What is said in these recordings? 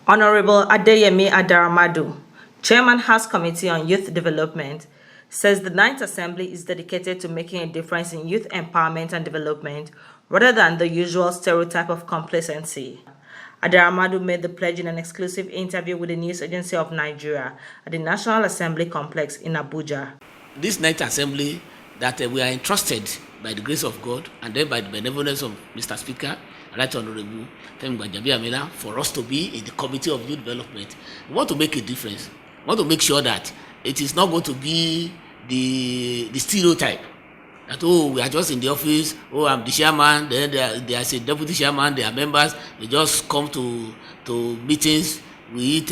Honorable Adeyemi Adaramadu, Chairman House Committee on Youth Development, says the Ninth Assembly is dedicated to making a difference in youth empowerment and development rather than the usual stereotype of complacency. Adaramadu made the pledge in an exclusive interview with the News Agency of Nigeria at the National Assembly Complex in Abuja. This Ninth Assembly that we are entrusted by the grace of God and then by the benevolence of Mr. Speaker, Right Honorable Adeyemi Adaramadu, for us to be in the Committee of Youth Development. We want to make a difference. We want to make sure that it is not going to be the stereotype that, oh, we are just in the office, oh, I'm the chairman, then there's a deputy chairman, there are members, they just come to meetings, we eat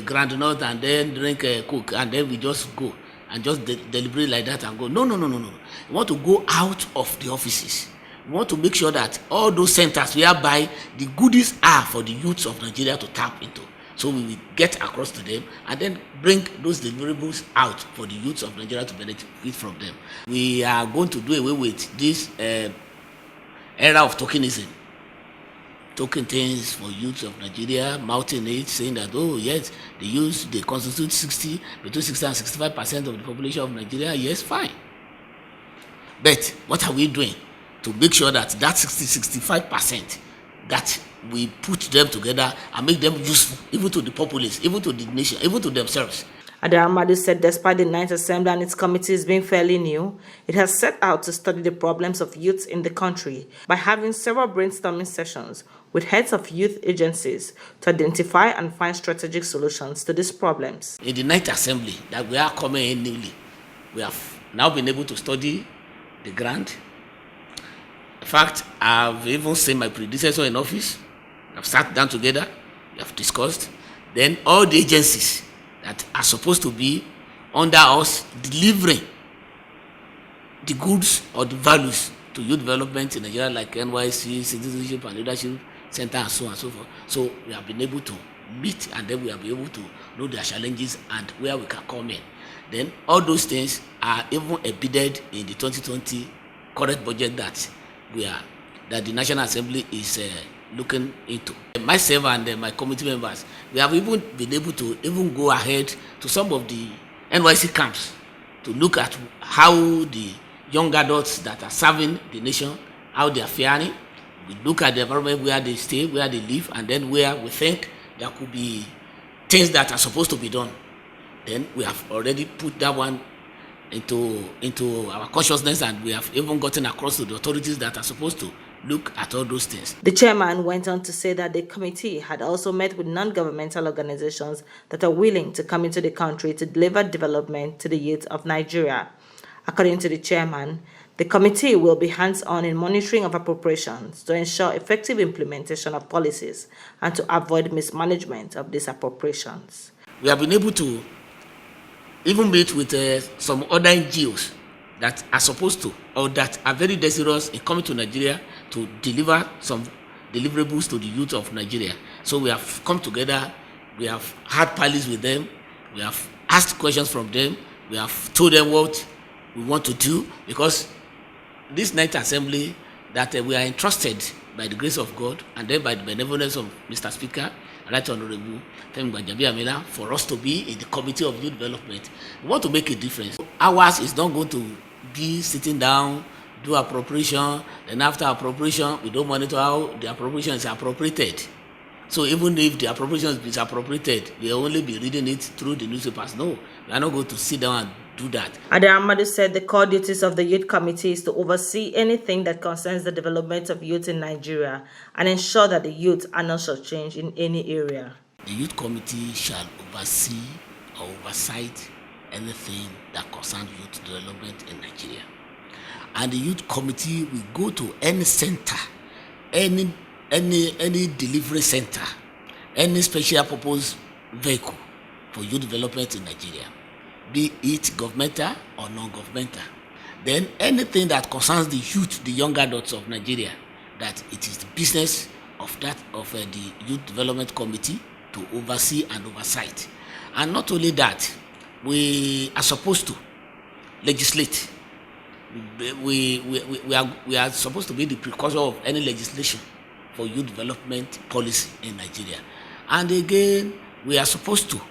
groundnut and then drink coke, and then we just go and just deliberate like that and go. No. We want to go out of the offices. We want to make sure that all those centers whereby the goodies are for the youths of Nigeria to tap into. So we will get across to them and then bring those deliverables out for the youths of Nigeria to benefit from them. We are going to do away with this era of tokenism. Token things for youths of Nigeria, mounting it, saying that, oh yes, the youths, they constitute between 60 and 65% of the population of Nigeria. Yes, fine. But what are we doing to make sure that 65% that we put them together and make them useful, even to the populace, even to the nation, even to themselves? Adaramadu said despite the Ninth Assembly and its committees being fairly new, it has set out to study the problems of youths in the country by having several brainstorming sessions with heads of youth agencies to identify and find strategic solutions to these problems. In the Ninth Assembly that we are coming in newly, we have now been able to study the grant. In fact, I've even seen my predecessor in office. I've sat down together, we have discussed. Then all the agencies that are supposed to be under us delivering the goods or the values to youth development in Nigeria, like NYC, Citizenship and Leadership Center, and so on and so forth. So we have been able to meet, and then we have been able to know their challenges and where we can come in. Then all those things are even embedded in the 2020 current budget that the National Assembly is looking into. Myself and my committee members, we have even been able to even go ahead to some of the NYC camps to look at how the young adults that are serving the nation, how they are faring. We look at the environment where they stay, where they live, and then where we think there could be things that are supposed to be done. Then we have already put that one into our consciousness, and we have even gotten across to the authorities that are supposed to look at all those things. The chairman went on to say that the committee had also met with non-governmental organizations that are willing to come into the country to deliver development to the youth of Nigeria. According to the chairman, the committee will be hands-on in monitoring of appropriations to ensure effective implementation of policies and to avoid mismanagement of these appropriations. We have been able to even meet with some other NGOs that are supposed to, or that are very desirous in coming to Nigeria to deliver some deliverables to the youth of Nigeria. So we have come together, we have had parleys with them, we have asked questions from them, we have told them what we want to do, because this Ninth Assembly that we are entrusted by the grace of God and then by the benevolence of Mr. Speaker, Right Honorable Adeyemi Adaramadu, for us to be in the Committee of Youth Development. We want to make a difference. Ours is not going to be sitting down, do appropriation, and after appropriation, we don't monitor how the appropriation is appropriated. So even if the appropriation is appropriated, we'll only be reading it through the newspapers. No, we are not going to sit down and do that. Adaramadu said the core duties of the Youth Committee is to oversee anything that concerns the development of youth in Nigeria and ensure that the youth are not shortchanged in any area. The Youth Committee shall oversee or oversight anything that concerns youth development in Nigeria. And the Youth Committee will go to any center, any delivery center, any special purpose vehicle for youth development in Nigeria, be it governmental or non-governmental. Then anything that concerns the youth, the young adults of Nigeria, that it is the business of the Youth Development Committee to oversee and oversight. And not only that, we are supposed to legislate. We are supposed to be the precursor of any legislation for youth development policy in Nigeria. And again, we are supposed to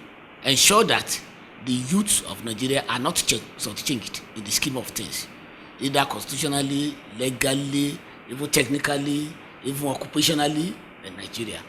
ensure that the youth of Nigeria are not shortchanged in the scheme of things, either constitutionally, legally, even technically, even occupationally in Nigeria.